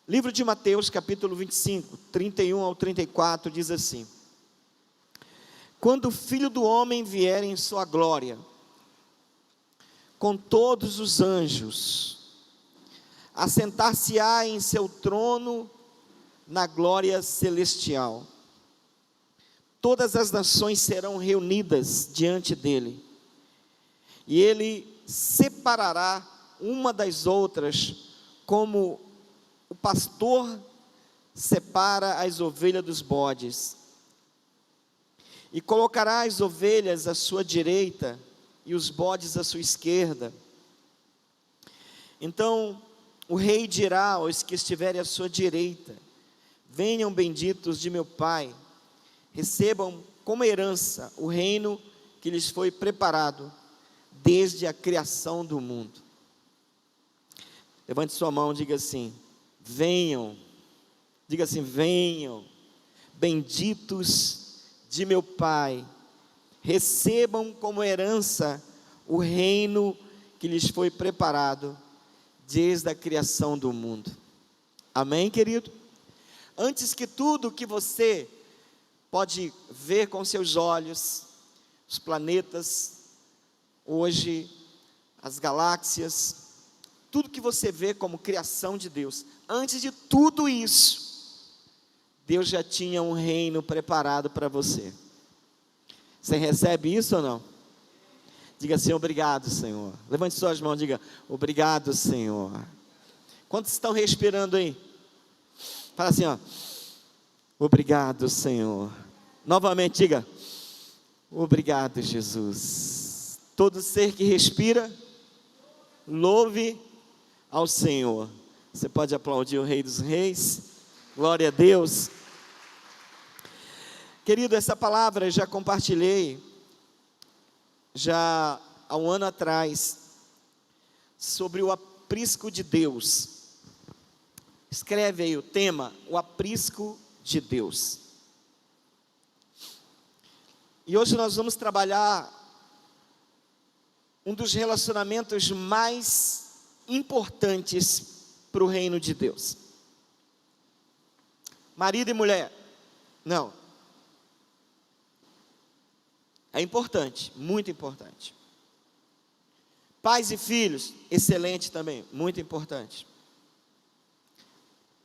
Livro de Mateus, capítulo 25, 31 ao 34, diz assim: quando o Filho do Homem vier em sua glória, com todos os anjos, assentar-se-á em seu trono na glória celestial. Todas as nações serão reunidas diante dele, e ele separará uma das outras, como o pastor separa as ovelhas dos bodes, e colocará as ovelhas à sua direita e os bodes à sua esquerda. Então o rei dirá aos que estiverem à sua direita: venham benditos de meu Pai, recebam como herança o reino que lhes foi preparado desde a criação do mundo. Levante sua mão e diga assim: venham. Diga assim: venham, benditos de meu Pai, recebam como herança o reino que lhes foi preparado desde a criação do mundo. Amém, querido? Antes que tudo que você pode ver com seus olhos, os planetas, hoje, as galáxias, tudo que você vê como criação de Deus, antes de tudo isso, Deus já tinha um reino preparado para você. Você recebe isso ou não? Diga assim: obrigado, Senhor. Levante suas mãos e diga: obrigado, Senhor. Quantos estão respirando aí? Fala assim, ó: obrigado, Senhor. Novamente diga: obrigado, Jesus. Todo ser que respira, louve ao Senhor. Você pode aplaudir o Rei dos Reis. Glória a Deus. Querido, essa palavra eu já compartilhei já há um ano atrás, sobre o aprisco de Deus. Escreve aí o tema: o aprisco de Deus. E hoje nós vamos trabalhar um dos relacionamentos mais importantes para o reino de Deus. Marido e mulher, não. É importante, muito importante. Pais e filhos, excelente também, muito importante.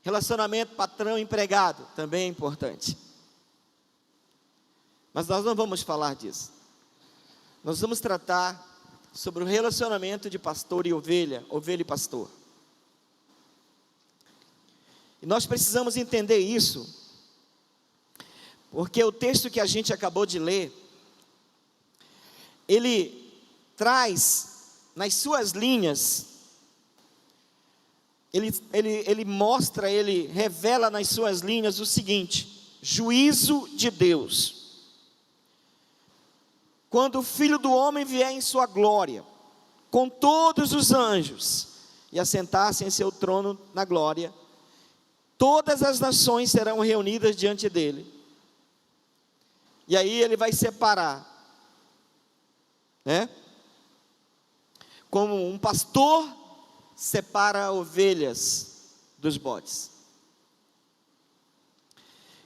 Relacionamento patrão e empregado, também é importante. Mas nós não vamos falar disso. Nós vamos tratar sobre o relacionamento de pastor e ovelha, ovelha e pastor. E nós precisamos entender isso, porque o texto que a gente acabou de ler, ele traz nas suas linhas, ele mostra, ele revela nas suas linhas o seguinte: juízo de Deus. Quando o Filho do Homem vier em sua glória, com todos os anjos, e assentar-se em seu trono na glória, todas as nações serão reunidas diante dele. E aí ele vai separar, né? Como um pastor separa ovelhas dos bodes.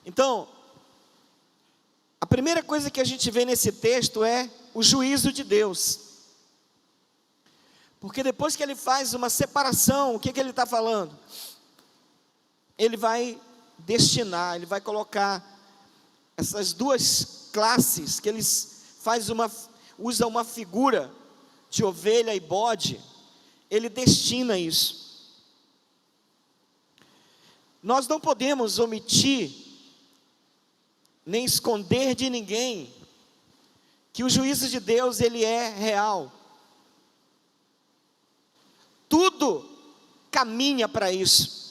Então, a primeira coisa que a gente vê nesse texto é o juízo de Deus. Porque depois que ele faz uma separação, o que ele está falando? Ele vai destinar, ele vai colocar essas duas classes, que eles usa uma figura de ovelha e bode, ele destina isso. Nós não podemos omitir, nem esconder de ninguém, que o juízo de Deus, ele é real. Tudo caminha para isso.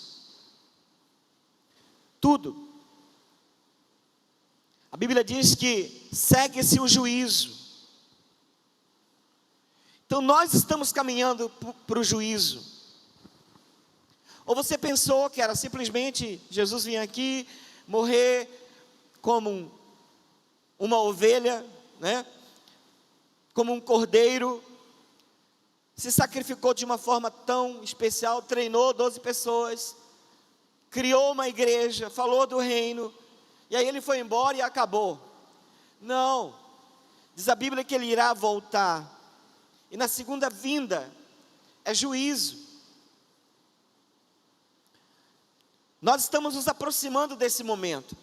Tudo. A Bíblia diz que segue-se o juízo. Então nós estamos caminhando para o juízo. Ou você pensou que era simplesmente Jesus vir aqui, morrer como uma ovelha, né? Como um cordeiro, se sacrificou de uma forma tão especial, treinou 12 pessoas, criou uma igreja, falou do reino, e aí ele foi embora e acabou. Não, diz a Bíblia que ele irá voltar, e na segunda vinda é juízo. Nós estamos nos aproximando desse momento.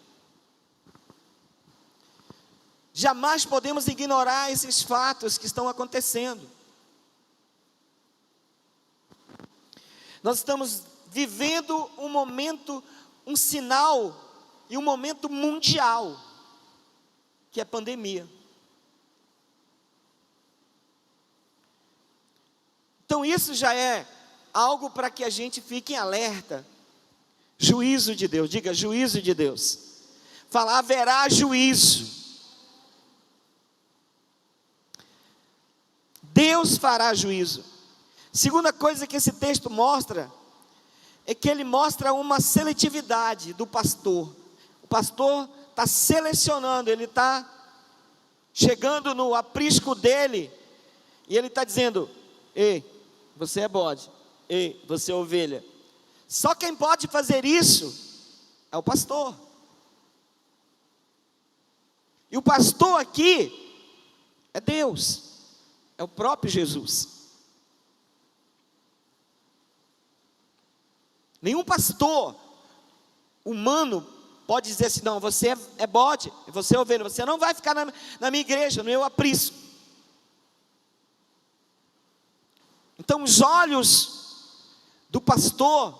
Jamais podemos ignorar esses fatos que estão acontecendo. Nós estamos vivendo um momento, um sinal e um momento mundial, que é a pandemia. Então isso já é algo para que a gente fique em alerta. Juízo de Deus, diga juízo de Deus. Fala, haverá juízo. Deus fará juízo. Segunda coisa que esse texto mostra, é que ele mostra uma seletividade do pastor. O pastor está selecionando, ele está chegando no aprisco dele, e ele está dizendo, ei, você é bode, ei, você é ovelha. Só quem pode fazer isso é o pastor. E o pastor aqui é Deus, é o próprio Jesus. Nenhum pastor humano pode dizer assim, não, você é bode, você é ovelha, você não vai ficar na minha igreja, no meu aprisco. Então os olhos do pastor,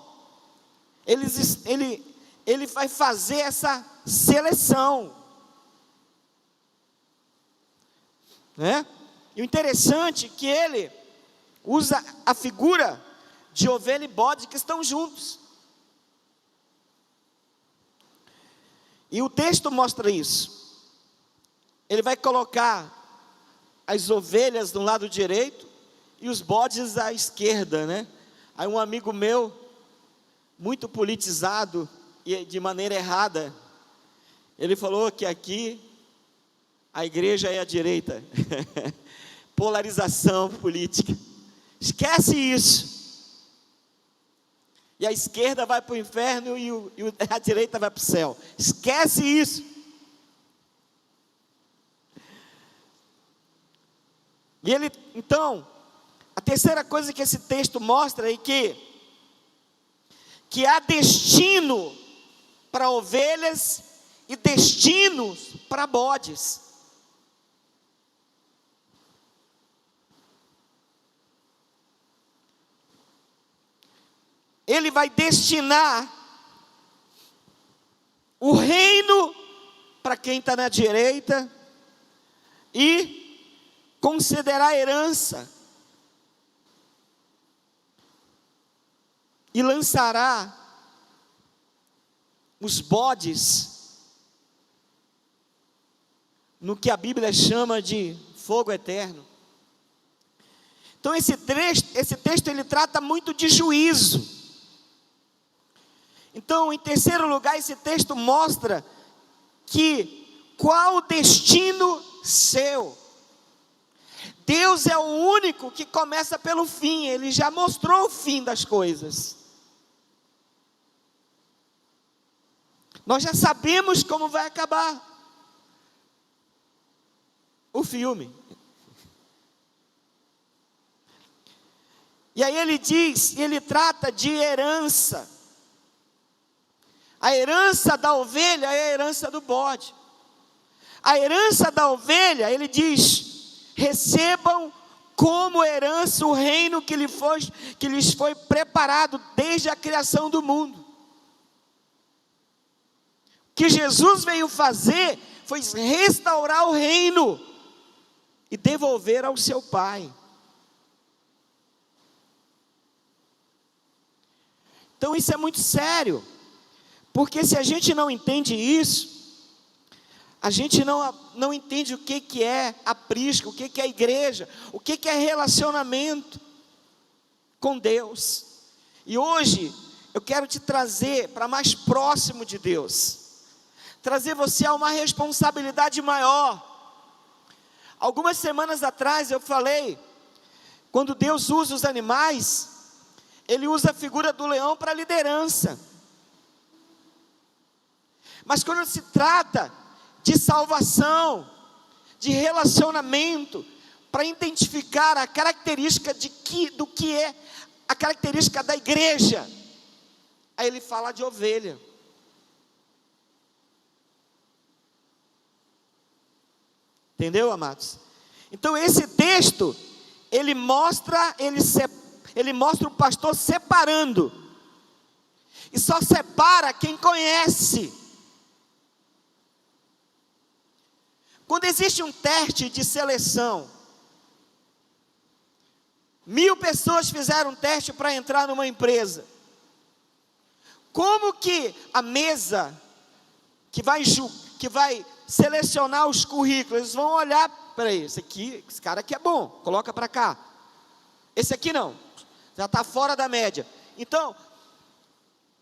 ele vai fazer essa seleção, né? E o interessante é que ele usa a figura de ovelha e bode que estão juntos. E o texto mostra isso. Ele vai colocar as ovelhas do lado direito e os bodes à esquerda, né? Aí um amigo meu, muito politizado e de maneira errada, ele falou que aqui a igreja é a direita. Polarização política. Esquece isso. E a esquerda vai para o inferno e a direita vai para o céu. Esquece isso. E ele, então, a terceira coisa que esse texto mostra é que há destino para ovelhas e destinos para bodes. Ele vai destinar o reino para quem está na direita e concederá a herança e lançará os bodes no que a Bíblia chama de fogo eterno. Então esse texto ele trata muito de juízo. Então, em terceiro lugar, esse texto mostra que qual o destino seu. Deus é o único que começa pelo fim, Ele já mostrou o fim das coisas. Nós já sabemos como vai acabar o filme. E aí ele diz, ele trata de herança. A herança da ovelha é a herança do bode. A herança da ovelha, ele diz, recebam como herança o reino que lhes foi preparado desde a criação do mundo. O que Jesus veio fazer foi restaurar o reino e devolver ao seu Pai. Então isso é muito sério. Porque se a gente não entende isso, a gente não entende o que é aprisco, o que é igreja, o que é relacionamento com Deus. E hoje eu quero te trazer para mais próximo de Deus, trazer você a uma responsabilidade maior. Algumas semanas atrás eu falei, quando Deus usa os animais, Ele usa a figura do leão para liderança. Mas quando se trata de salvação, de relacionamento, para identificar a característica do que é a característica da igreja, aí ele fala de ovelha. Entendeu, amados? Então esse texto, ele mostra o pastor separando, e só separa quem conhece. Quando existe um teste de seleção, 1000 pessoas fizeram um teste para entrar numa empresa, como que a mesa que vai selecionar os currículos, eles vão olhar para esse cara aqui é bom, coloca para cá, esse aqui não, já está fora da média. Então,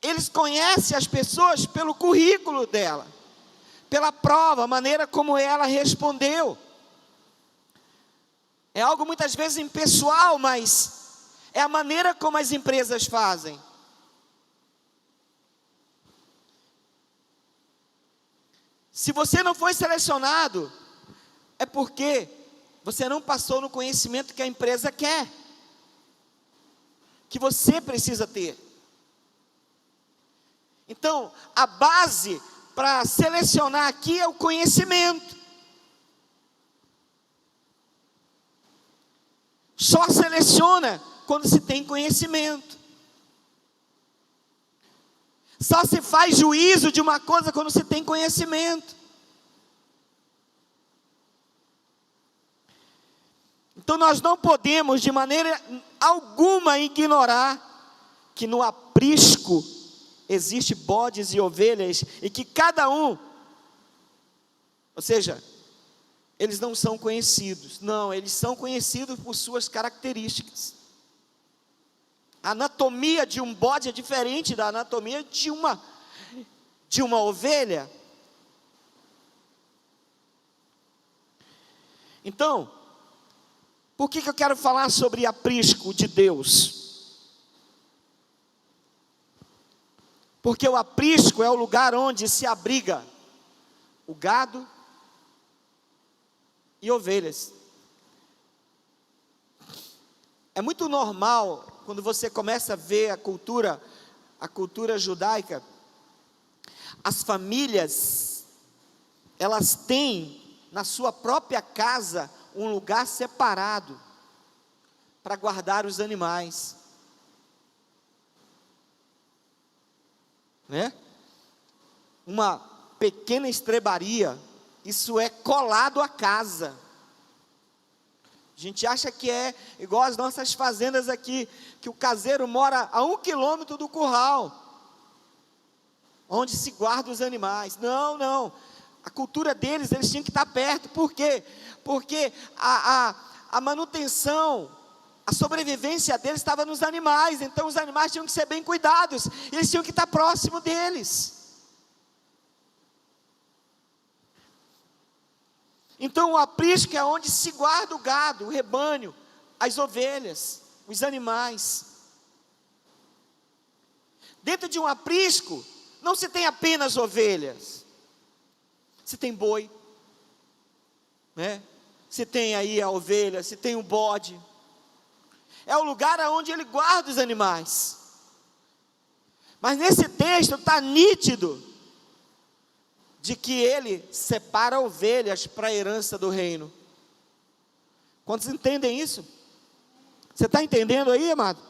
eles conhecem as pessoas pelo currículo dela, pela prova, a maneira como ela respondeu. É algo muitas vezes impessoal, mas é a maneira como as empresas fazem. Se você não foi selecionado, é porque você não passou no conhecimento que a empresa quer, que você precisa ter. Então, a base para selecionar aqui é o conhecimento. Só seleciona quando se tem conhecimento. Só se faz juízo de uma coisa quando se tem conhecimento. Então nós não podemos de maneira alguma ignorar que no aprisco existe bodes e ovelhas, e que cada um, ou seja, eles não são conhecidos, não, eles são conhecidos por suas características. A anatomia de um bode é diferente da anatomia de uma ovelha. Então, por que eu quero falar sobre aprisco de Deus? Porque o aprisco é o lugar onde se abriga o gado e ovelhas. É muito normal, quando você começa a ver a cultura judaica, as famílias, elas têm na sua própria casa um lugar separado para guardar os animais, né? Uma pequena estrebaria, isso é colado à casa. A gente acha que é igual as nossas fazendas aqui, que o caseiro mora a 1 quilômetro do curral, onde se guarda os animais. Não, a cultura deles, eles tinham que estar perto. Por quê? Porque a manutenção, a sobrevivência deles estava nos animais, então os animais tinham que ser bem cuidados, eles tinham que estar próximo deles. Então o aprisco é onde se guarda o gado, o rebanho, as ovelhas, os animais. Dentro de um aprisco, não se tem apenas ovelhas, se tem boi, né? Se tem aí a ovelha, se tem o bode. É o lugar onde ele guarda os animais. Mas nesse texto está nítido de que ele separa ovelhas para a herança do reino. Quantos entendem isso? Você está entendendo aí, amado?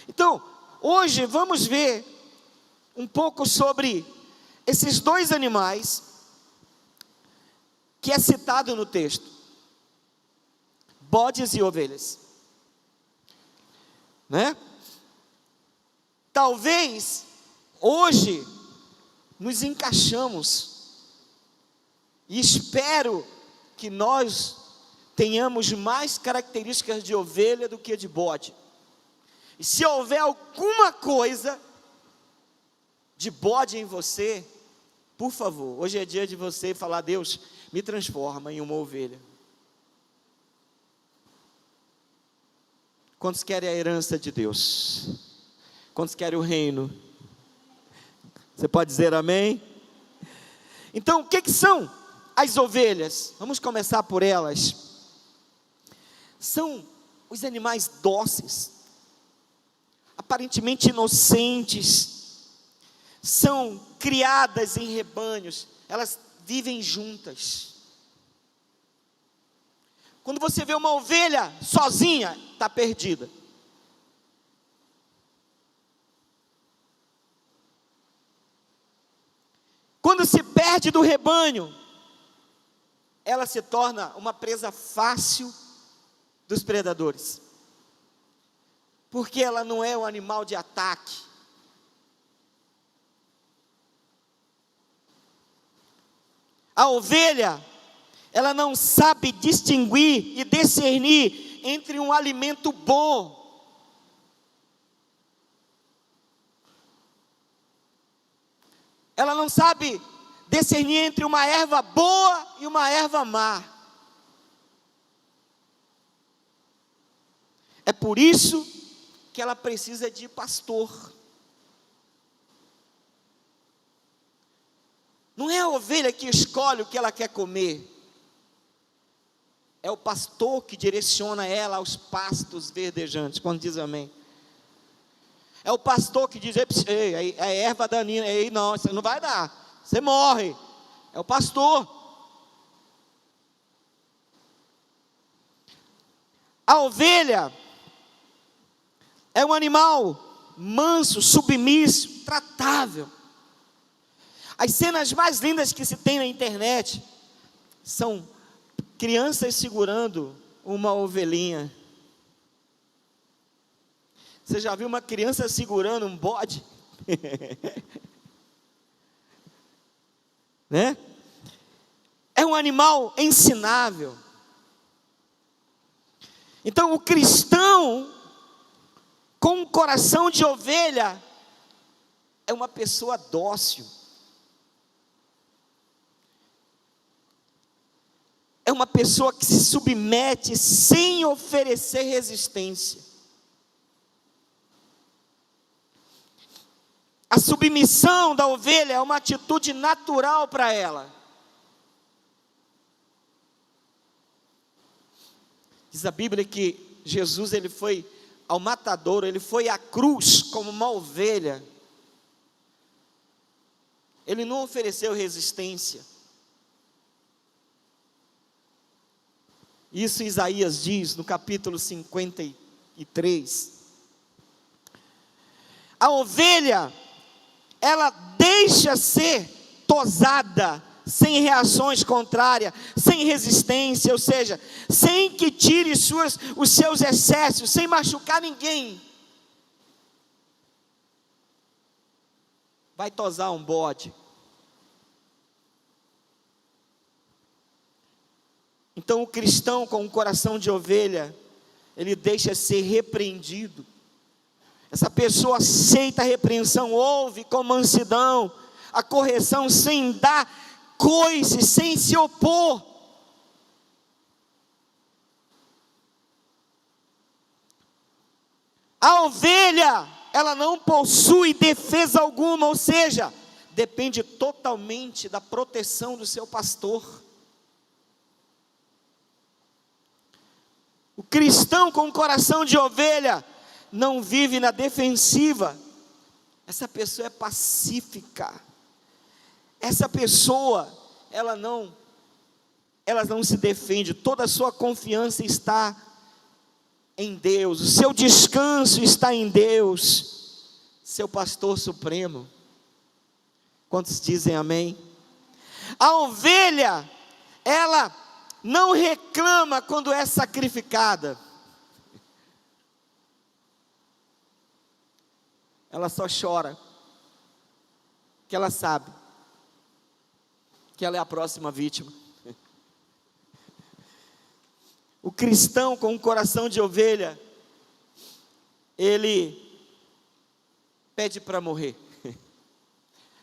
Então, hoje vamos ver um pouco sobre esses dois animais que é citado no texto: bodes e ovelhas, né? Talvez hoje nos encaixamos, e espero que nós tenhamos mais características de ovelha do que de bode. E se houver alguma coisa de bode em você, por favor, hoje é dia de você falar: Deus, me transforma em uma ovelha. Quantos querem a herança de Deus? Quantos querem o reino? Você pode dizer amém? Então, o que são as ovelhas? Vamos começar por elas. São os animais dóceis, aparentemente inocentes, são criadas em rebanhos, elas vivem juntas. Quando você vê uma ovelha sozinha, está perdida. Quando se perde do rebanho, ela se torna uma presa fácil dos predadores, porque ela não é um animal de ataque. A ovelha, ela não sabe distinguir e discernir entre um alimento bom. Ela não sabe discernir entre uma erva boa e uma erva má. É por isso que ela precisa de pastor. Não é a ovelha que escolhe o que ela quer comer. É o pastor que direciona ela aos pastos verdejantes. Quando diz amém. É o pastor que diz: ei, é erva daninha, ei, não, você não vai dar, você morre. É o pastor. A ovelha é um animal manso, submisso, tratável. As cenas mais lindas que se tem na internet são crianças segurando uma ovelhinha. Você já viu uma criança segurando um bode? Né? É um animal ensinável. Então, o cristão com um coração de ovelha é uma pessoa dócil. É uma pessoa que se submete sem oferecer resistência. A submissão da ovelha é uma atitude natural para ela. Diz a Bíblia que Jesus, ele foi ao matadouro, ele foi à cruz como uma ovelha. Ele não ofereceu resistência. Isso Isaías diz no capítulo 53. A ovelha, ela deixa ser tosada, sem reações contrárias, sem resistência, ou seja, sem que tire os seus excessos, sem machucar ninguém. Vai tosar um bode. Então o cristão com um coração de ovelha, ele deixa ser repreendido. Essa pessoa aceita a repreensão, ouve com mansidão a correção, sem dar coice, sem se opor. A ovelha, ela não possui defesa alguma, ou seja, depende totalmente da proteção do seu pastor. O cristão com coração de ovelha não vive na defensiva. Essa pessoa é pacífica. Essa pessoa, ela não se defende. Toda a sua confiança está em Deus. O seu descanso está em Deus, seu pastor supremo. Quantos dizem amém? A ovelha, ela não reclama quando é sacrificada. Ela só chora, que ela sabe que ela é a próxima vítima. O cristão com um coração de ovelha, ele pede para morrer.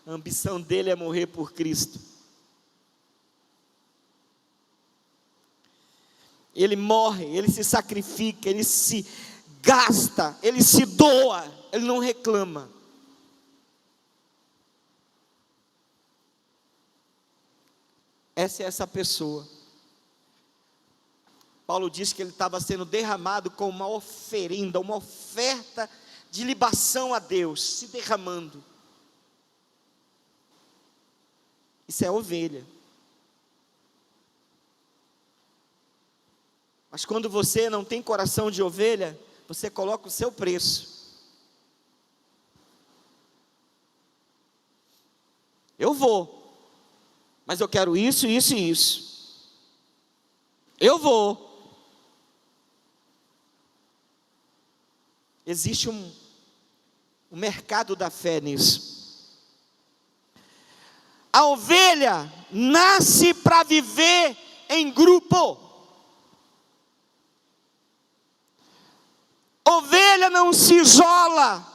A ambição dele é morrer por Cristo. Ele morre, ele se sacrifica, ele se gasta, ele se doa, ele não reclama. Essa é essa pessoa. Paulo diz que ele estava sendo derramado com uma oferenda, uma oferta de libação a Deus, se derramando. Isso é ovelha. Mas quando você não tem coração de ovelha, você coloca o seu preço. Eu vou, mas eu quero isso, isso e isso. Eu vou. Existe um mercado da fé nisso. A ovelha nasce para viver em grupo. Ovelha não se isola.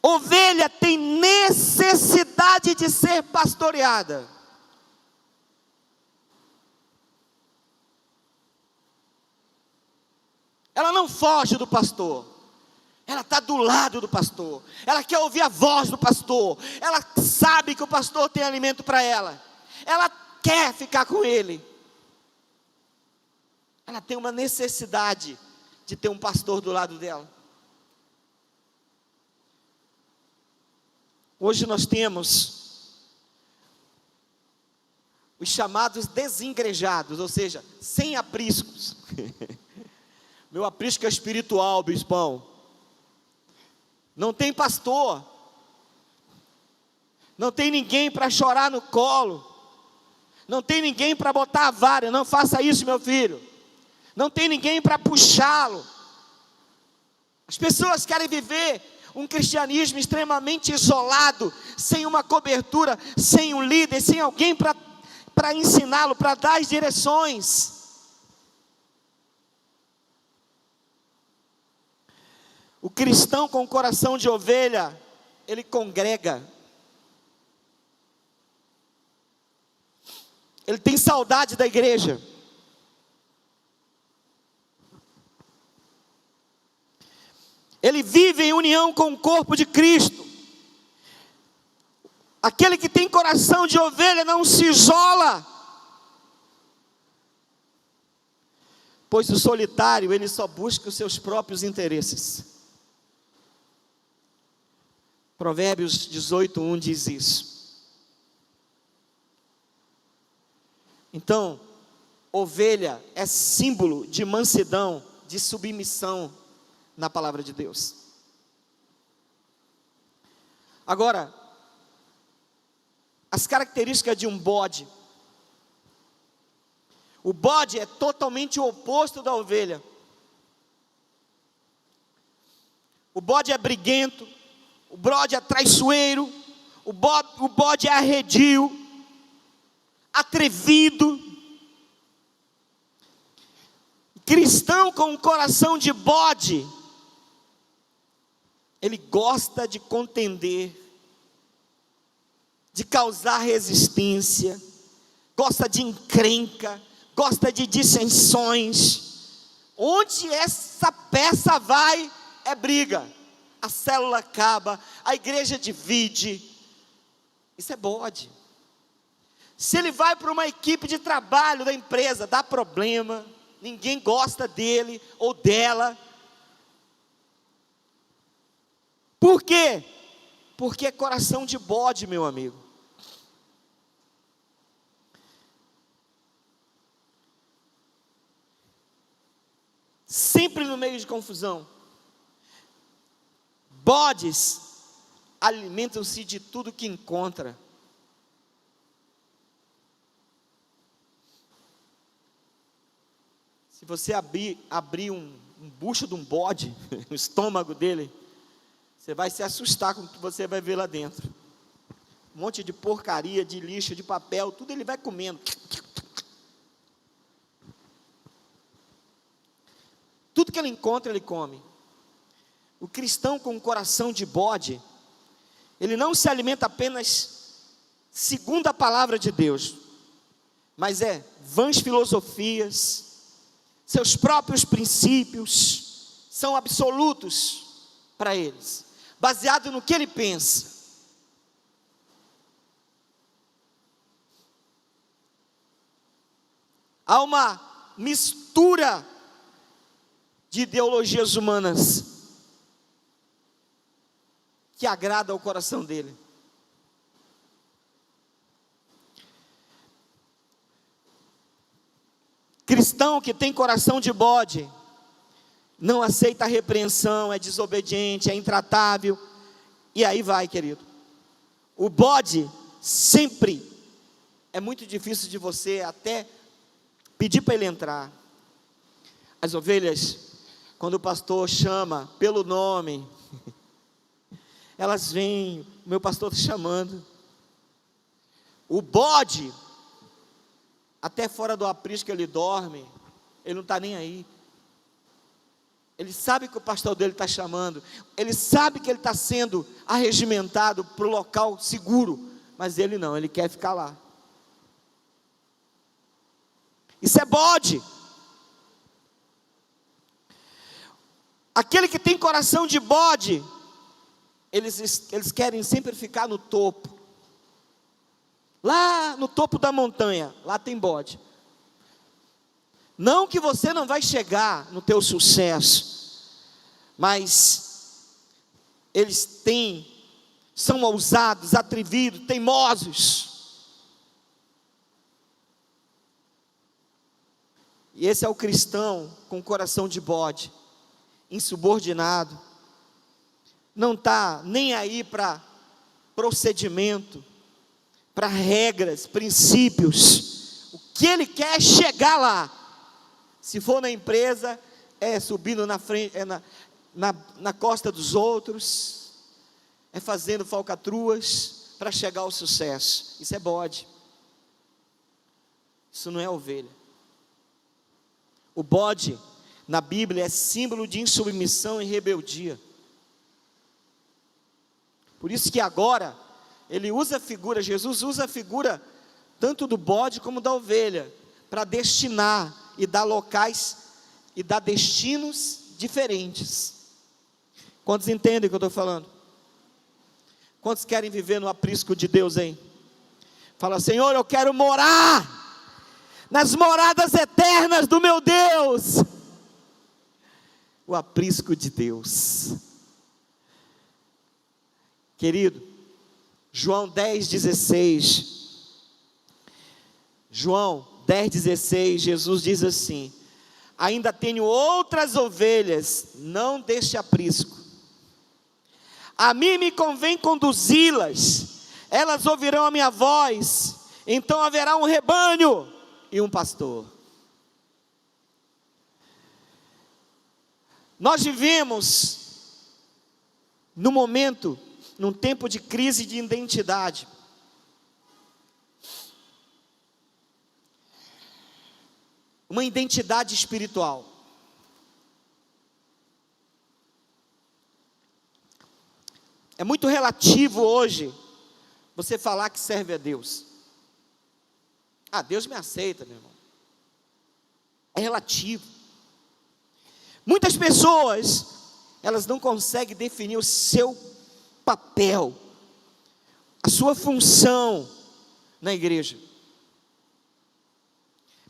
Ovelha tem necessidade de ser pastoreada. Ela não foge do pastor. Ela está do lado do pastor. Ela quer ouvir a voz do pastor. Ela sabe que o pastor tem alimento para ela. Ela quer ficar com ele. Ela tem uma necessidade de ter um pastor do lado dela. Hoje nós temos os chamados desengrejados, ou seja, sem apriscos. Meu aprisco é espiritual, bispão. Não tem pastor. Não tem ninguém para chorar no colo. Não tem ninguém para botar a vara. Não faça isso, meu filho. Não tem ninguém para puxá-lo. As pessoas querem viver um cristianismo extremamente isolado, sem uma cobertura, sem um líder, sem alguém para ensiná-lo, para dar as direções. O cristão com coração de ovelha, ele congrega. Ele tem saudade da igreja. Ele vive em união com o corpo de Cristo. Aquele que tem coração de ovelha não se isola. Pois o solitário, ele só busca os seus próprios interesses. Provérbios 18:1 diz isso. Então, ovelha é símbolo de mansidão, de submissão na palavra de Deus. Agora, as características de um bode. O bode é totalmente o oposto da ovelha. O bode é briguento. O bode é traiçoeiro, o bode é arredio, atrevido. Cristão com um coração de bode, ele gosta de contender, de causar resistência, gosta de encrenca, gosta de dissensões. Onde essa peça vai, é briga. A célula acaba, a igreja divide. Isso é bode. Se ele vai para uma equipe de trabalho da empresa, dá problema, ninguém gosta dele ou dela. Por quê? Porque é coração de bode, meu amigo. Sempre no meio de confusão. Bodes alimentam-se de tudo que encontra. Se você abrir um bucho de um bode, no estômago dele, você vai se assustar com o que você vai ver lá dentro. Um monte de porcaria, de lixo, de papel, tudo ele vai comendo. Tudo que ele encontra, ele come. O cristão com um coração de bode, ele não se alimenta apenas segundo a palavra de Deus, mas vãs filosofias, seus próprios princípios, são absolutos para eles, baseado no que ele pensa. Há uma mistura de ideologias humanas que agrada ao coração dele. Cristão que tem coração de bode, não aceita a repreensão, é desobediente, é intratável, e aí vai, querido. O bode sempre é muito difícil de você até pedir para ele entrar. As ovelhas, quando o pastor chama pelo nome, elas vêm, o meu pastor está chamando. O bode, até fora do aprisco ele dorme, ele não está nem aí. Ele sabe que o pastor dele está chamando, ele sabe que ele está sendo arregimentado para o local seguro, mas ele não, ele quer ficar lá. Isso é bode. Aquele que tem coração de bode, eles querem sempre ficar no topo. Lá no topo da montanha, lá tem bode. Não que você não vai chegar no teu sucesso, mas eles são ousados, atrevidos, teimosos. E esse é o cristão com coração de bode, insubordinado, não está nem aí para procedimento, para regras, princípios. O que ele quer é chegar lá. Se for na empresa, é subindo na frente, é na costa dos outros, é fazendo falcatruas para chegar ao sucesso. Isso é bode. Isso não é ovelha. O bode, na Bíblia, é símbolo de insubmissão e rebeldia. Por isso que agora, Jesus usa a figura tanto do bode como da ovelha, para destinar e dar locais e dar destinos diferentes. Quantos entendem o que eu estou falando? Quantos querem viver no aprisco de Deus, hein? Fala: Senhor, eu quero morar nas moradas eternas do meu Deus. O aprisco de Deus. Querido, João 10,16. João 10,16, Jesus diz assim: ainda tenho outras ovelhas, não deste aprisco. A mim me convém conduzi-las, elas ouvirão a minha voz, então haverá um rebanho e um pastor. Nós vivemos num tempo de crise de identidade. Uma identidade espiritual. É muito relativo hoje você falar que serve a Deus. Ah, Deus me aceita, meu irmão. É relativo. Muitas pessoas, elas não conseguem definir o seu papel, a sua função na igreja.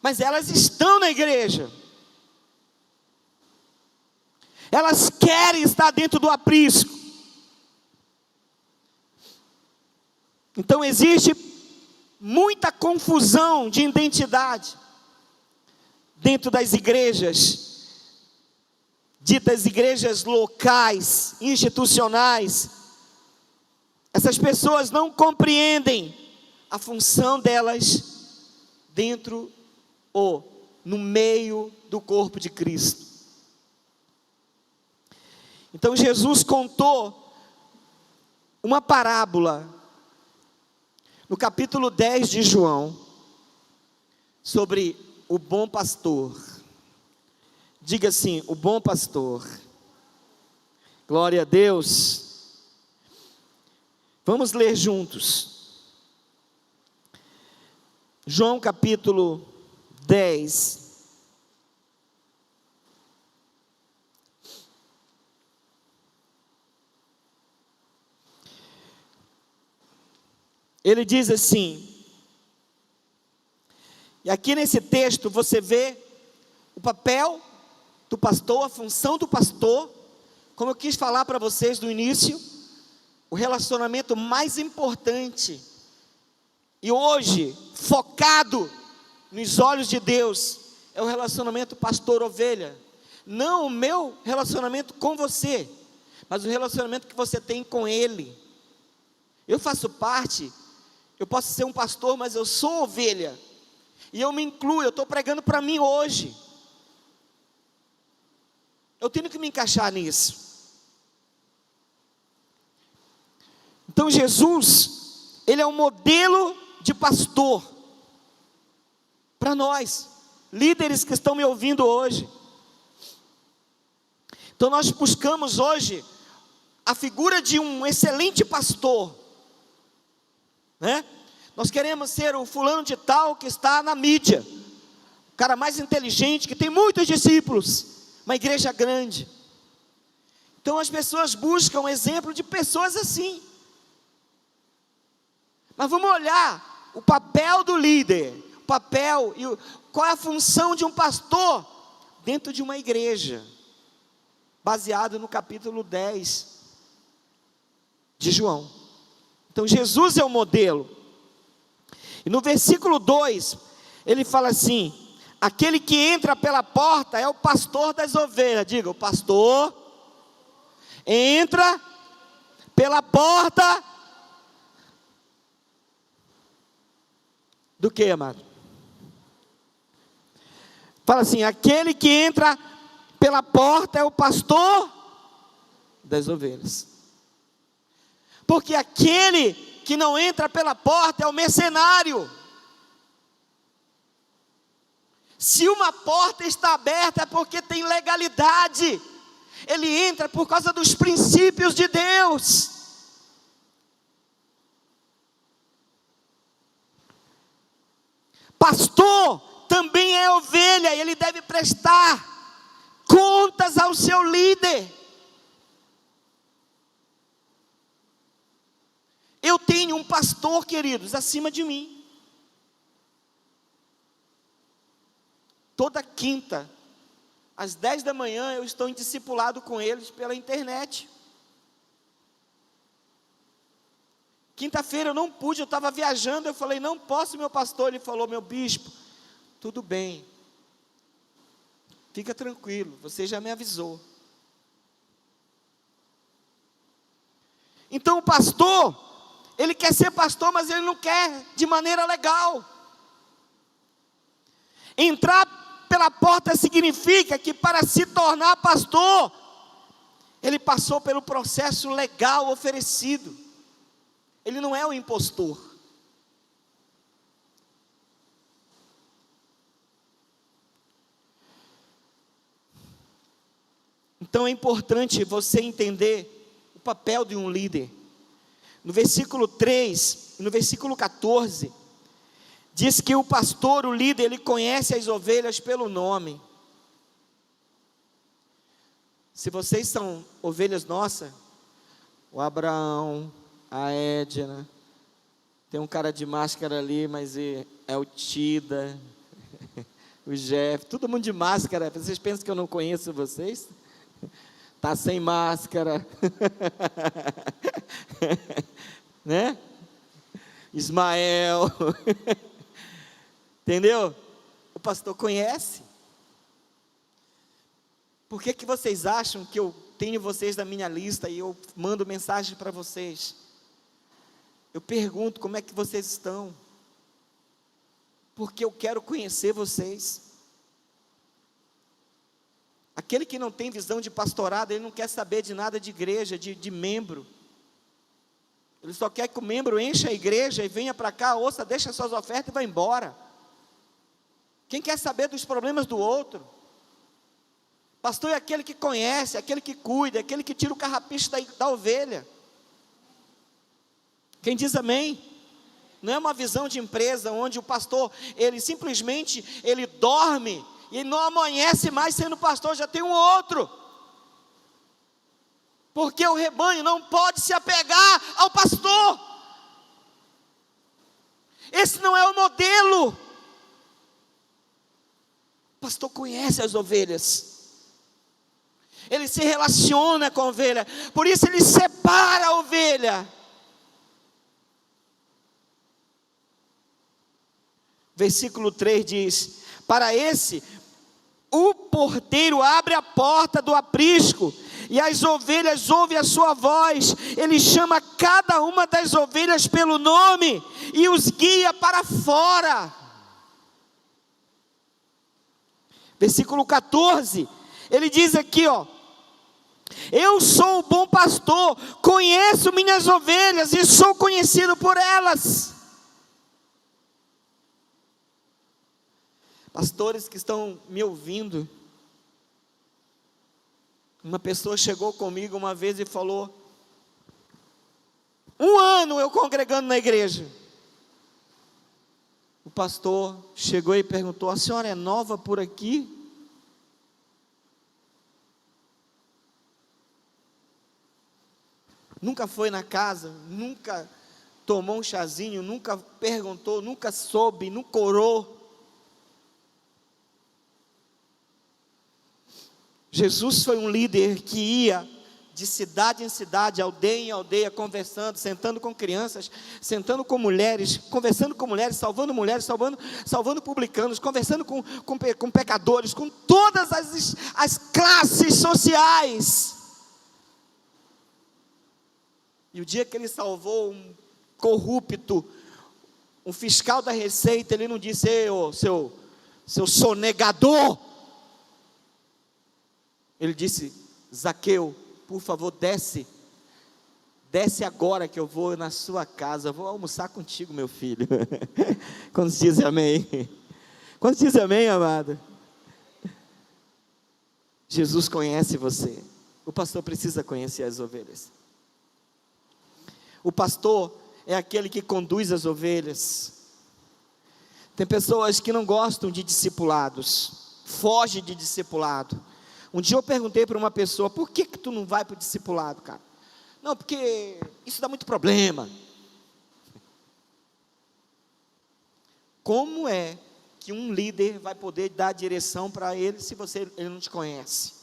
Mas elas estão na igreja. Elas querem estar dentro do aprisco. Então existe muita confusão de identidade dentro das igrejas, ditas igrejas locais, institucionais. Essas pessoas não compreendem a função delas dentro ou no meio do corpo de Cristo. Então Jesus contou uma parábola no capítulo 10 de João sobre o bom pastor. Diga assim: o bom pastor. Glória a Deus. Vamos ler juntos. João capítulo 10. Ele diz assim: E aqui nesse texto você vê o papel do pastor, a função do pastor, como eu quis falar para vocês no início, o relacionamento mais importante, e hoje, focado nos olhos de Deus, é o relacionamento pastor-ovelha. Não o meu relacionamento com você, mas o relacionamento que você tem com Ele. Eu faço parte, eu posso ser um pastor, mas eu sou ovelha, e eu me incluo, eu estou pregando para mim hoje. Eu tenho que me encaixar nisso. Então Jesus, Ele é um modelo de pastor, para nós, líderes que estão me ouvindo hoje. Então nós buscamos hoje, a figura de um excelente pastor, né? Nós queremos ser o fulano de tal que está na mídia, o cara mais inteligente, que tem muitos discípulos, uma igreja grande. Então as pessoas buscam um exemplo de pessoas assim. Mas vamos olhar o papel do líder, o papel e qual é a função de um pastor dentro de uma igreja, baseado no capítulo 10 de João. Então Jesus é o modelo. E no versículo 2, ele fala assim: aquele que entra pela porta é o pastor das ovelhas. Diga, o pastor entra pela porta do que, amado? Fala assim: aquele que entra pela porta é o pastor das ovelhas. Porque aquele que não entra pela porta é o mercenário. Se uma porta está aberta é porque tem legalidade. Ele entra por causa dos princípios de Deus. Pastor também é ovelha, e ele deve prestar contas ao seu líder. Eu tenho um pastor, queridos, acima de mim. Toda quinta, às 10 da manhã, eu estou em discipulado com eles pela internet. Quinta-feira eu não pude, eu estava viajando, eu falei, não posso, meu pastor. Ele falou, meu bispo, tudo bem, fica tranquilo, você já me avisou. Então o pastor, ele quer ser pastor, mas ele não quer de maneira legal. Entrar pela porta significa que para se tornar pastor, ele passou pelo processo legal oferecido. Ele não é o impostor. Então é importante você entender o papel de um líder. No versículo 3, no versículo 14, diz que o pastor, o líder, ele conhece as ovelhas pelo nome. Se vocês são ovelhas nossas, o Abraão, a Edna, tem um cara de máscara ali, mas é o Tida, o Jeff, todo mundo de máscara. Vocês pensam que eu não conheço vocês? Está sem máscara, né? Ismael, entendeu? O pastor conhece. Por que vocês acham que eu tenho vocês na minha lista e eu mando mensagem para vocês? Eu pergunto como é que vocês estão, porque eu quero conhecer vocês. Aquele que não tem visão de pastorado, ele não quer saber de nada de igreja, de membro. Ele só quer que o membro encha a igreja e venha para cá, ouça, deixa suas ofertas e vai embora. Quem quer saber dos problemas do outro? Pastor é aquele que conhece, aquele que cuida, aquele que tira o carrapicho da ovelha. Quem diz amém? Não é uma visão de empresa, onde o pastor, ele simplesmente, ele dorme, e não amanhece mais sendo pastor, já tem um outro. Porque o rebanho não pode se apegar ao pastor. Esse não é o modelo. O pastor conhece as ovelhas, ele se relaciona com a ovelha, por isso ele separa a ovelha. Versículo 3 diz: para esse, o porteiro abre a porta do aprisco, e as ovelhas ouvem a sua voz. Ele chama cada uma das ovelhas pelo nome, e os guia para fora. Versículo 14, ele diz aqui, eu sou o bom pastor, conheço minhas ovelhas, e sou conhecido por elas. Pastores que estão me ouvindo, uma pessoa chegou comigo uma vez e falou: 1 ano eu congregando na igreja. O pastor chegou e perguntou: a senhora é nova por aqui? Nunca foi na casa, nunca tomou um chazinho, nunca perguntou, nunca soube, nunca orou. Jesus foi um líder que ia de cidade em cidade, aldeia em aldeia, conversando, sentando com crianças, sentando com mulheres, conversando com mulheres, salvando publicanos, conversando com pecadores, com todas as classes sociais. E o dia que ele salvou um corrupto, um fiscal da Receita, ele não disse: ei, seu sonegador. Ele disse: Zaqueu, por favor, desce agora que eu vou na sua casa, eu vou almoçar contigo, meu filho. Quantos dizem amém? Quantos dizem amém, amado? Jesus conhece você. O pastor precisa conhecer as ovelhas. O pastor é aquele que conduz as ovelhas. Tem pessoas que não gostam de discipulados, fogem de discipulado. Um dia eu perguntei para uma pessoa: por que tu não vai para o discipulado, cara? Não, porque isso dá muito problema. Como é que um líder vai poder dar direção para ele se ele não te conhece?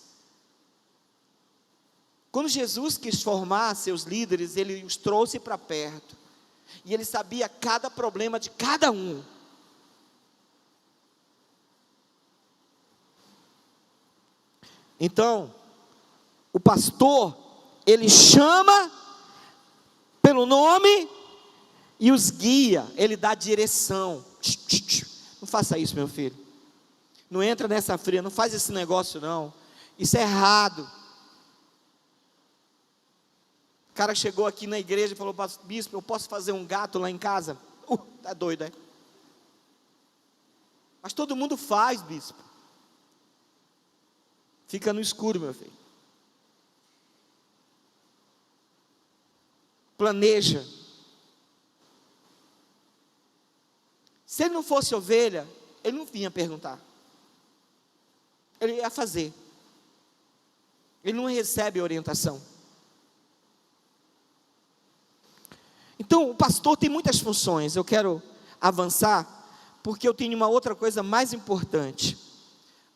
Quando Jesus quis formar seus líderes, ele os trouxe para perto, e ele sabia cada problema de cada um. Então, o pastor, ele chama pelo nome e os guia, ele dá direção. Não faça isso, meu filho. Não entra nessa fria, não faz esse negócio não. Isso é errado. O cara chegou aqui na igreja e falou: bispo, eu posso fazer um gato lá em casa? Tá doido, é? Mas todo mundo faz, bispo. Fica no escuro, meu filho. Planeja. Se ele não fosse ovelha, ele não vinha perguntar. Ele ia fazer. Ele não recebe orientação. Então, o pastor tem muitas funções. Eu quero avançar, porque eu tenho uma outra coisa mais importante: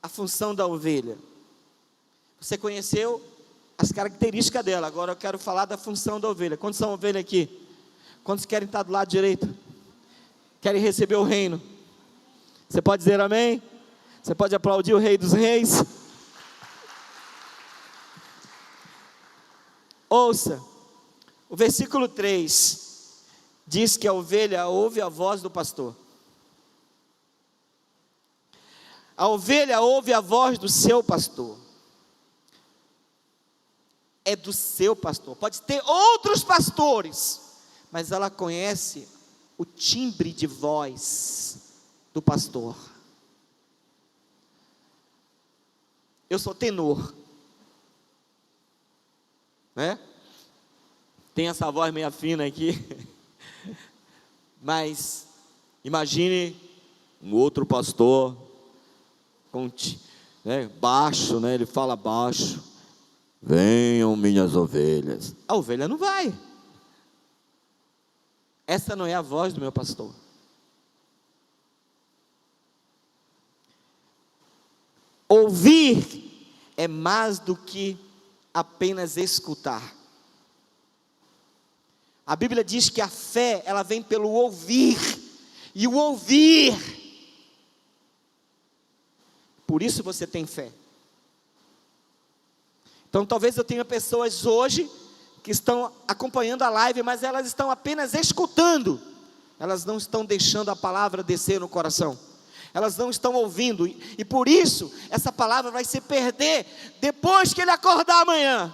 a função da ovelha. Você conheceu as características dela, agora eu quero falar da função da ovelha. Quantos são ovelha aqui? Quantos querem estar do lado direito? Querem receber o reino? Você pode dizer amém? Você pode aplaudir o Rei dos Reis? Ouça, o versículo 3 diz que a ovelha ouve a voz do pastor. A ovelha ouve a voz do seu pastor. É do seu pastor. Pode ter outros pastores, mas ela conhece o timbre de voz do pastor. Eu sou tenor, né? Tem essa voz meio fina aqui. Mas imagine um outro pastor baixo, né? Ele fala baixo: venham minhas ovelhas. A ovelha não vai. Essa não é a voz do meu pastor. Ouvir é mais do que apenas escutar. A Bíblia diz que a fé, ela vem pelo ouvir, e o ouvir, por isso você tem fé. Então talvez eu tenha pessoas hoje, que estão acompanhando a live, mas elas estão apenas escutando, elas não estão deixando a palavra descer no coração, elas não estão ouvindo, e por isso, essa palavra vai se perder, depois que ele acordar amanhã.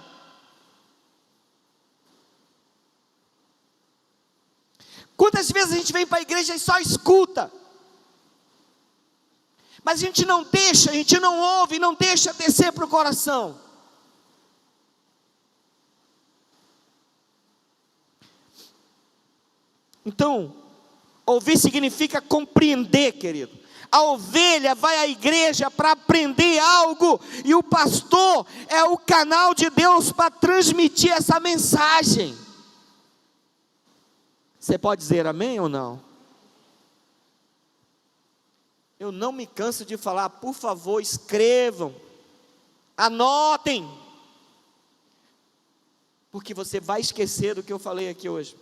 Quantas vezes a gente vem para a igreja e só escuta, mas a gente não deixa, a gente não ouve, não deixa descer para o coração. Então, ouvir significa compreender, querido. A ovelha vai à igreja para aprender algo, e o pastor é o canal de Deus para transmitir essa mensagem. Você pode dizer amém ou não? Eu não me canso de falar, por favor, escrevam, anotem, porque você vai esquecer do que eu falei aqui hoje.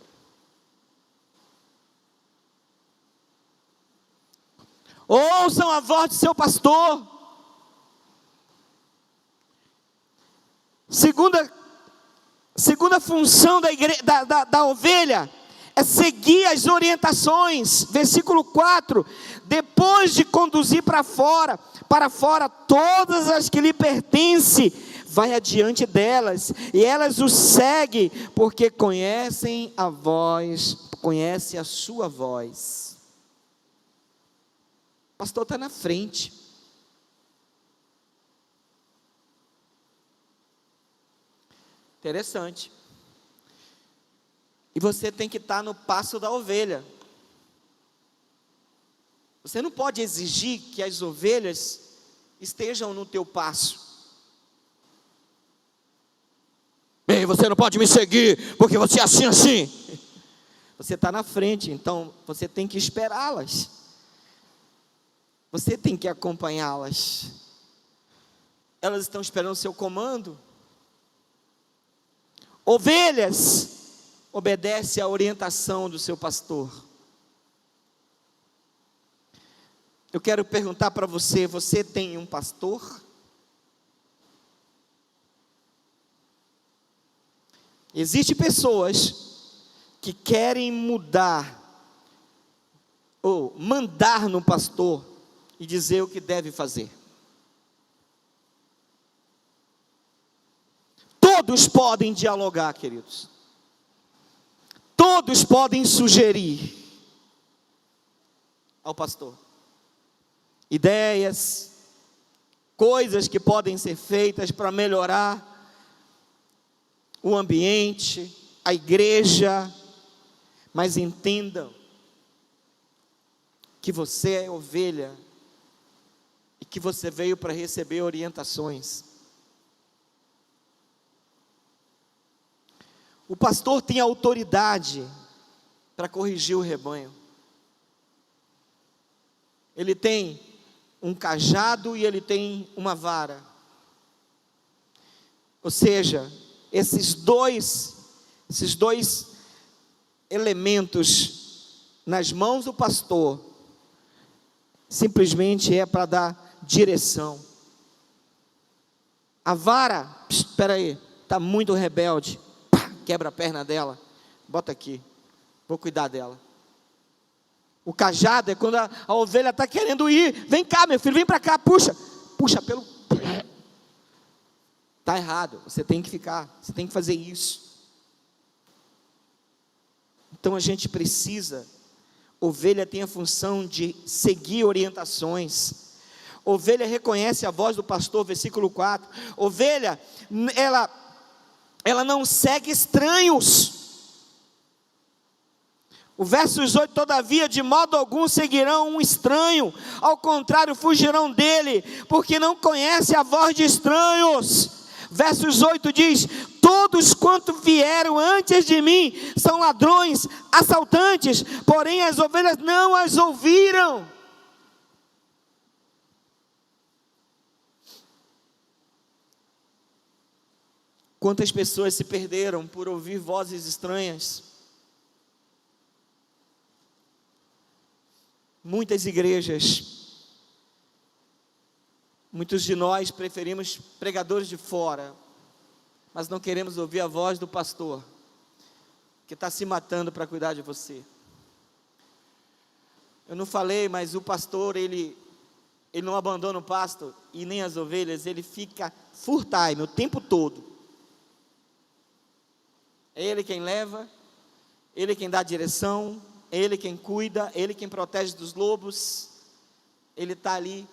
Ouçam a voz do seu pastor. Segunda função da ovelha é seguir as orientações. Versículo 4: depois de conduzir para fora todas as que lhe pertencem, vai adiante delas, e elas o seguem, porque conhecem a sua voz. O pastor está na frente. Interessante. E você tem que estar no passo da ovelha. Você não pode exigir que as ovelhas estejam no teu passo. Bem, você não pode me seguir, porque você é assim. Você está na frente, então você tem que esperá-las. Você tem que acompanhá-las. Elas estão esperando o seu comando. Ovelhas, obedece à orientação do seu pastor. Eu quero perguntar para você: você tem um pastor? Existem pessoas que querem mudar ou mandar no pastor e dizer o que deve fazer. Todos podem dialogar, queridos. Todos podem sugerir ao pastor ideias, coisas que podem ser feitas para melhorar o ambiente, a igreja, mas entendam que você é ovelha e que você veio para receber orientações. O pastor tem autoridade para corrigir o rebanho. Ele tem um cajado e ele tem uma vara. Ou seja, esses dois elementos nas mãos do pastor simplesmente é para dar direção. A vara, espera aí, está muito rebelde, quebra a perna dela, bota aqui, vou cuidar dela. O cajado é quando a ovelha está querendo ir, vem cá meu filho, vem para cá, puxa pelo, está errado, você tem que ficar, você tem que fazer isso. Então a gente precisa, ovelha tem a função de seguir orientações. Ovelha reconhece a voz do pastor, versículo 4, ovelha, ela não segue estranhos. O verso 18: todavia de modo algum seguirão um estranho, ao contrário fugirão dele, porque não conhece a voz de estranhos. Verso 18 diz: todos quanto vieram antes de mim são ladrões, assaltantes, porém as ovelhas não as ouviram. Quantas pessoas se perderam por ouvir vozes estranhas? Muitas igrejas, muitos de nós preferimos pregadores de fora, mas não queremos ouvir a voz do pastor, que está se matando para cuidar de você. Eu não falei, mas o pastor, ele não abandona o pasto e nem as ovelhas, ele fica full time, o tempo todo. É ele quem leva, ele quem dá direção, é ele quem cuida, é ele quem protege dos lobos. Ele está ali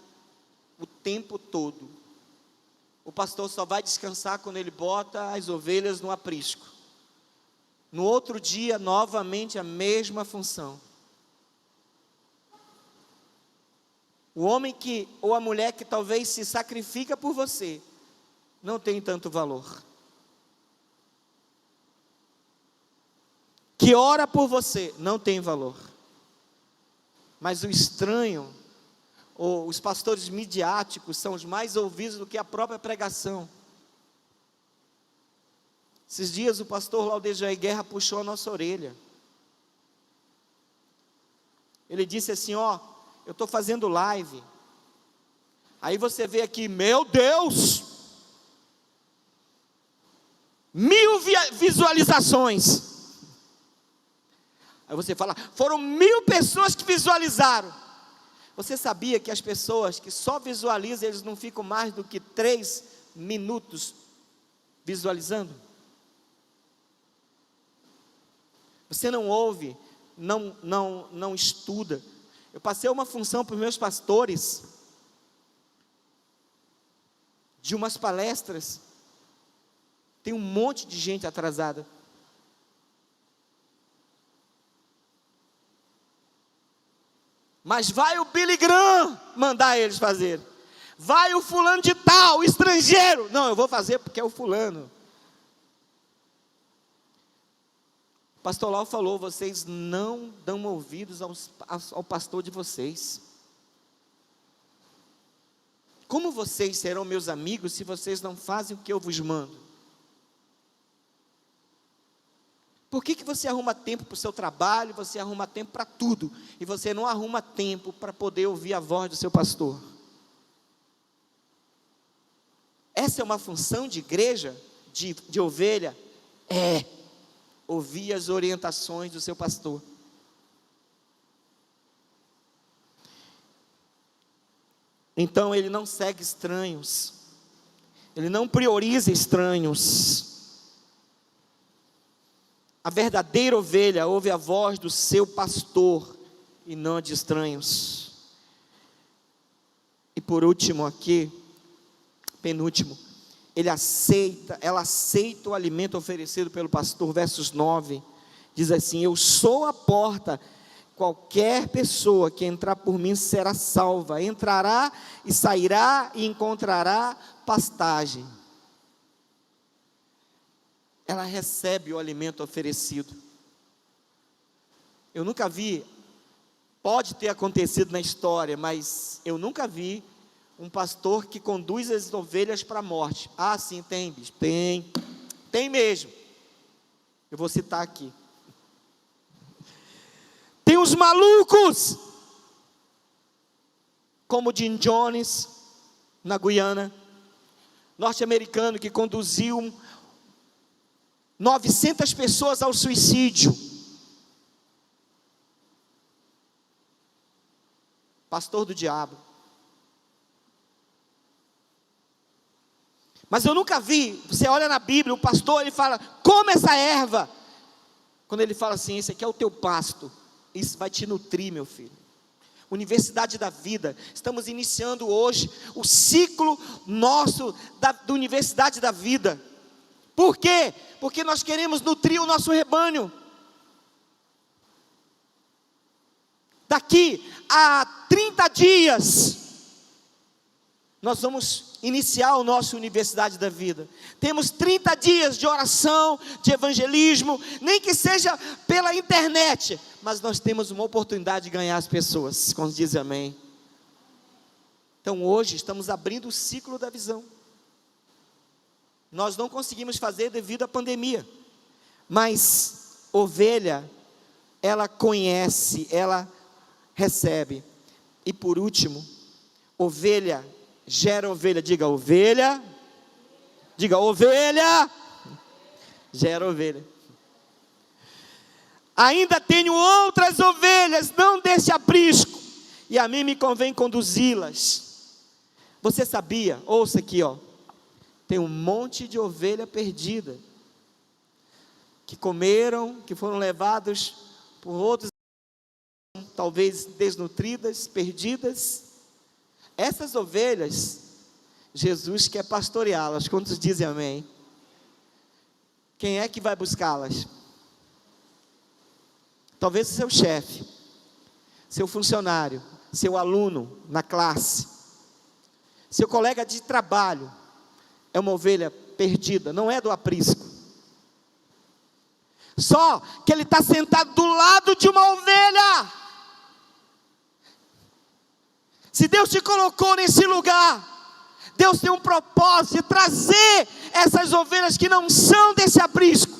o tempo todo. O pastor só vai descansar quando ele bota as ovelhas no aprisco. No outro dia, novamente a mesma função. O homem que, ou a mulher que talvez se sacrifica por você, não tem tanto valor. Que ora por você, não tem valor. Mas o estranho, ou os pastores midiáticos, são os mais ouvidos do que a própria pregação. Esses dias o pastor Laudejair Guerra puxou a nossa orelha. Ele disse assim, ó, eu estou fazendo live. Aí você vê aqui, meu Deus, 1000 visualizações. Aí você fala, foram 1000 pessoas que visualizaram. Você sabia que as pessoas que só visualizam, eles não ficam mais do que 3 minutos visualizando? Você não ouve, não estuda. Eu passei uma função para os meus pastores, de umas palestras, tem um monte de gente atrasada. Mas vai o Billy Graham mandar eles fazer. Vai o fulano de tal, o estrangeiro. Não, eu vou fazer porque é o fulano. O pastor Lau falou, vocês não dão ouvidos ao pastor de vocês. Como vocês serão meus amigos se vocês não fazem o que eu vos mando? Por que você arruma tempo para o seu trabalho, você arruma tempo para tudo, e você não arruma tempo para poder ouvir a voz do seu pastor? Essa é uma função de igreja, de ovelha? É, ouvir as orientações do seu pastor. Então ele não segue estranhos, ele não prioriza estranhos. A verdadeira ovelha ouve a voz do seu pastor e não de estranhos. E por último aqui, penúltimo, ela aceita o alimento oferecido pelo pastor, versos 9, diz assim, eu sou a porta, qualquer pessoa que entrar por mim será salva, entrará e sairá e encontrará pastagem. Ela recebe o alimento oferecido. Eu nunca vi, pode ter acontecido na história, mas eu nunca vi um pastor que conduz as ovelhas para a morte. Ah, sim, tem, bicho, tem mesmo. Eu vou citar aqui. Tem uns malucos, como o Jim Jones, na Guiana, norte-americano, que conduziu 900 pessoas ao suicídio. Pastor do diabo. Mas eu nunca vi, você olha na Bíblia, o pastor, ele fala, come essa erva. Quando ele fala assim, esse aqui é o teu pasto, isso vai te nutrir, meu filho. Universidade da Vida, estamos iniciando hoje o ciclo nosso da Universidade da Vida. Por quê? Porque nós queremos nutrir o nosso rebanho. Daqui a 30 dias, nós vamos iniciar o nosso Universidade da Vida. Temos 30 dias de oração, de evangelismo, nem que seja pela internet, mas nós temos uma oportunidade de ganhar as pessoas, quando dizem amém. Então hoje estamos abrindo o ciclo da visão. nós não conseguimos fazer devido à pandemia. Mas ovelha, ela conhece, ela recebe. E por último, ovelha gera ovelha. Diga ovelha. Diga ovelha. Gera ovelha. Ainda tenho outras ovelhas, não desse aprisco, e a mim me convém conduzi-las. Você sabia? Ouça aqui, ó. Tem um monte de ovelha perdida, que comeram, que foram levados por outros, talvez desnutridas, perdidas. Essas ovelhas, Jesus quer pastoreá-las. Quantos dizem amém? Quem é que vai buscá-las? Talvez o seu chefe, seu funcionário, seu aluno na classe, seu colega de trabalho, é uma ovelha perdida, não é do aprisco. Só que ele está sentado do lado de uma ovelha. Se Deus te colocou nesse lugar, Deus tem um propósito de trazer essas ovelhas que não são desse aprisco,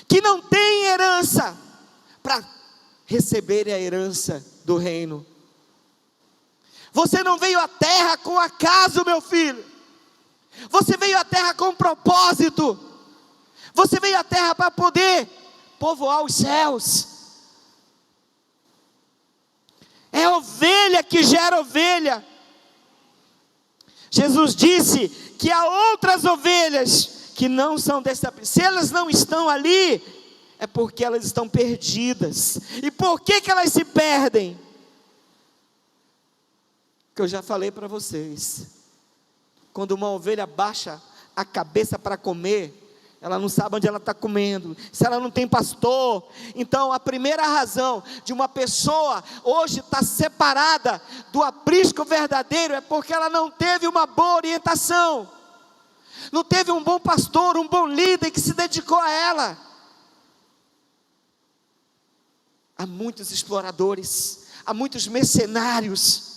que não têm herança, para receberem a herança do reino. Você não veio à terra com acaso, meu filho. Você veio à terra com propósito. Você veio à terra para poder povoar os céus. É ovelha que gera ovelha. Jesus disse que há outras ovelhas que não são desse aprisco. Se elas não estão ali, é porque elas estão perdidas. E por que elas se perdem? Que eu já falei para vocês. Quando uma ovelha baixa a cabeça para comer, ela não sabe onde ela está comendo. Se ela não tem pastor, então a primeira razão de uma pessoa hoje estar separada do aprisco verdadeiro é porque ela não teve uma boa orientação, não teve um bom pastor, um bom líder que se dedicou a ela. Há muitos exploradores, há muitos mercenários.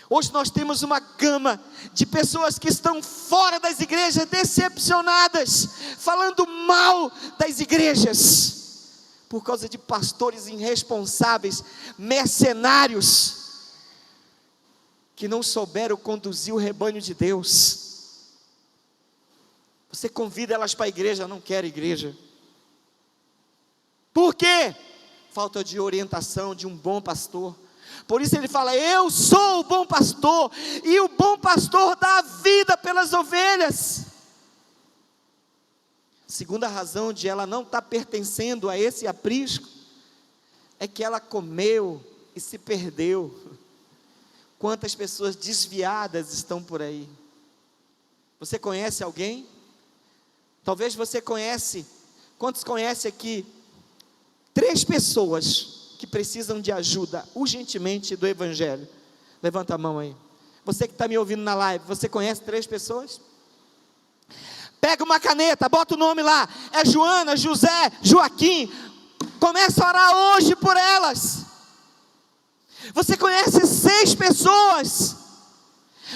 Hoje nós temos uma gama de pessoas que estão fora das igrejas, decepcionadas, falando mal das igrejas, por causa de pastores irresponsáveis, mercenários, que não souberam conduzir o rebanho de Deus. Você convida elas para a igreja, não quer igreja. Por quê? Falta de orientação de um bom pastor. Por isso ele fala: eu sou o bom pastor, e o bom pastor dá a vida pelas ovelhas. Segunda razão de ela não estar pertencendo a esse aprisco, é que ela comeu e se perdeu. Quantas pessoas desviadas estão por aí? Você conhece alguém? Talvez você conhece. Quantos conhecem aqui 3 pessoas que precisam de ajuda urgentemente do Evangelho? Levanta a mão aí. Você que está me ouvindo na live, você conhece 3 pessoas? Pega uma caneta, bota o nome lá. É Joana, José, Joaquim. Começa a orar hoje por elas. Você conhece 6 pessoas?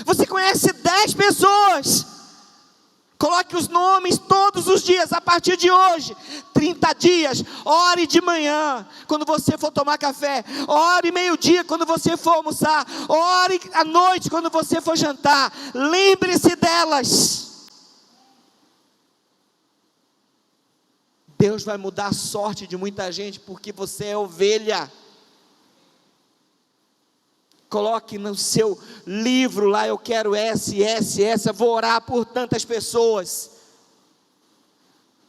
Você conhece 10 pessoas? Coloque os nomes todos os dias, a partir de hoje, 30 dias, ore de manhã, quando você for tomar café, ore meio-dia, quando você for almoçar, ore à noite, quando você for jantar, lembre-se delas. Deus vai mudar a sorte de muita gente, porque você é ovelha. Coloque no seu livro lá: eu quero essa, vou orar por tantas pessoas.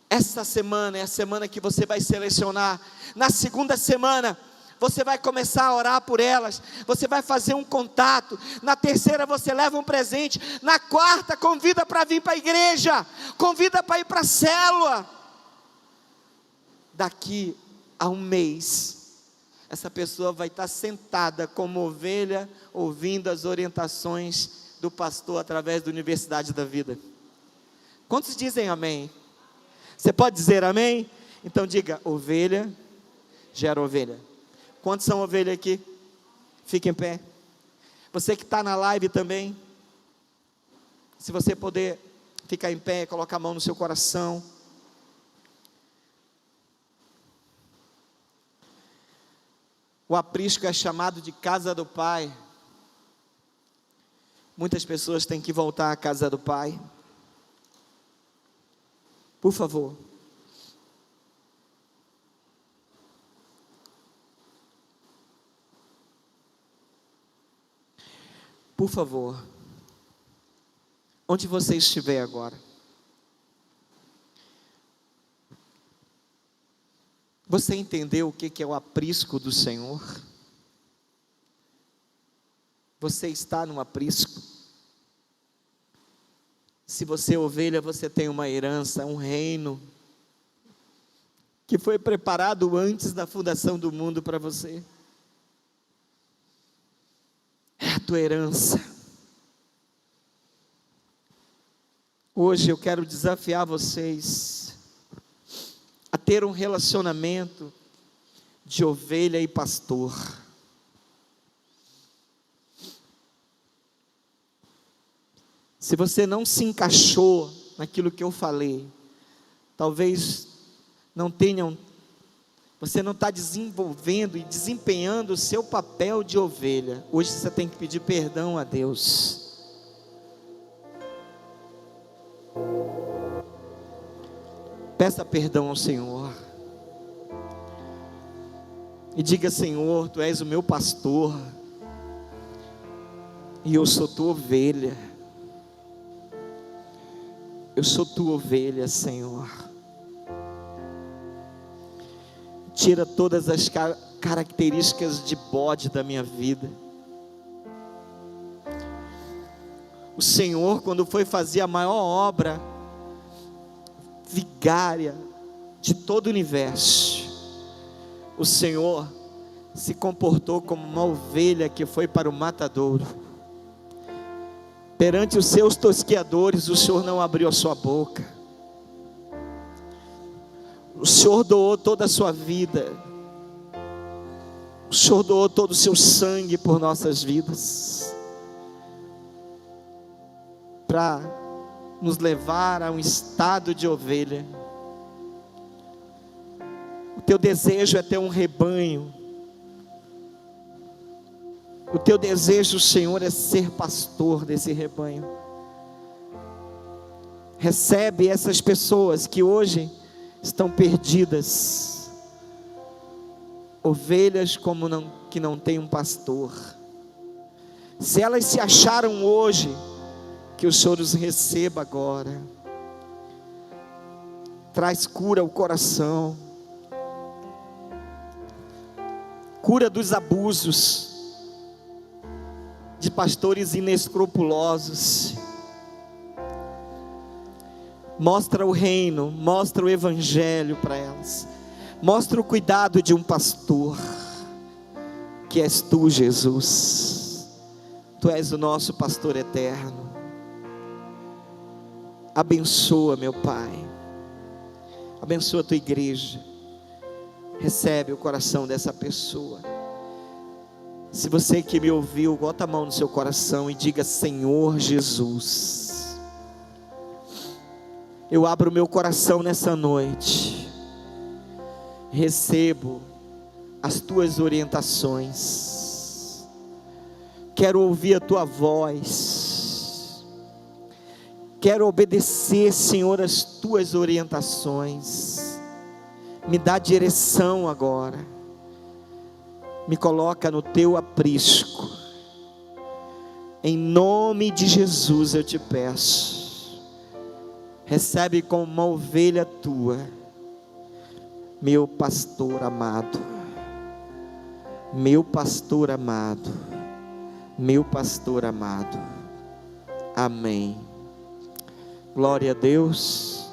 Essa semana é a semana que você vai selecionar. Na segunda semana, você vai começar a orar por elas. Você vai fazer um contato. Na terceira, você leva um presente. Na quarta, convida para vir para a igreja. Convida para ir para a célula. Daqui a um mês, essa pessoa vai estar sentada como ovelha, ouvindo as orientações do pastor através da Universidade da Vida. Quantos dizem amém? Você pode dizer amém? Então diga: ovelha gera ovelha. Quantos são ovelha aqui? Fique em pé. Você que está na live também, se você puder ficar em pé, colocar a mão no seu coração. O aprisco é chamado de casa do Pai. Muitas pessoas têm que voltar à casa do Pai. Por favor. Por favor. Onde você estiver agora. Você entendeu o que é o aprisco do Senhor? Você está no aprisco? Se você é ovelha, você tem uma herança, um reino, que foi preparado antes da fundação do mundo para você. É a tua herança. Hoje eu quero desafiar vocês a ter um relacionamento de ovelha e pastor. Se você não se encaixou naquilo que eu falei, talvez você não está desenvolvendo e desempenhando o seu papel de ovelha. Hoje você tem que pedir perdão a Deus. Peça perdão ao Senhor. E diga: Senhor, Tu és o meu pastor, e eu sou Tua ovelha. Eu sou Tua ovelha, Senhor. Tira todas as características de bode da minha vida. O Senhor, quando foi fazer a maior obra vigária de todo o universo, o Senhor se comportou como uma ovelha que foi para o matadouro. Perante os seus tosqueadores, o Senhor não abriu a sua boca. O Senhor doou toda a sua vida. O Senhor doou todo o seu sangue por nossas vidas, para nos levar a um estado de ovelha. O teu desejo é ter um rebanho. O teu desejo, Senhor, é ser pastor desse rebanho. Recebe essas pessoas que hoje estão perdidas, ovelhas que não têm um pastor. Se elas se acharam hoje, que o Senhor os receba agora. Traz cura ao coração, cura dos abusos de pastores inescrupulosos. Mostra o reino, mostra o evangelho para elas. Mostra o cuidado de um pastor, que és Tu, Jesus. Tu és o nosso pastor eterno. Abençoa, meu Pai. Abençoa a Tua igreja. Recebe o coração dessa pessoa. Se você que me ouviu, bota a mão no seu coração e diga: Senhor Jesus, eu abro o meu coração nessa noite. Recebo as Tuas orientações. Quero ouvir a Tua voz. Quero obedecer, Senhor, as Tuas orientações. Me dá direção agora. Me coloca no Teu aprisco. Em nome de Jesus eu te peço. Recebe como uma ovelha Tua, meu pastor amado. Meu pastor amado. Meu pastor amado. Amém. Glória a Deus.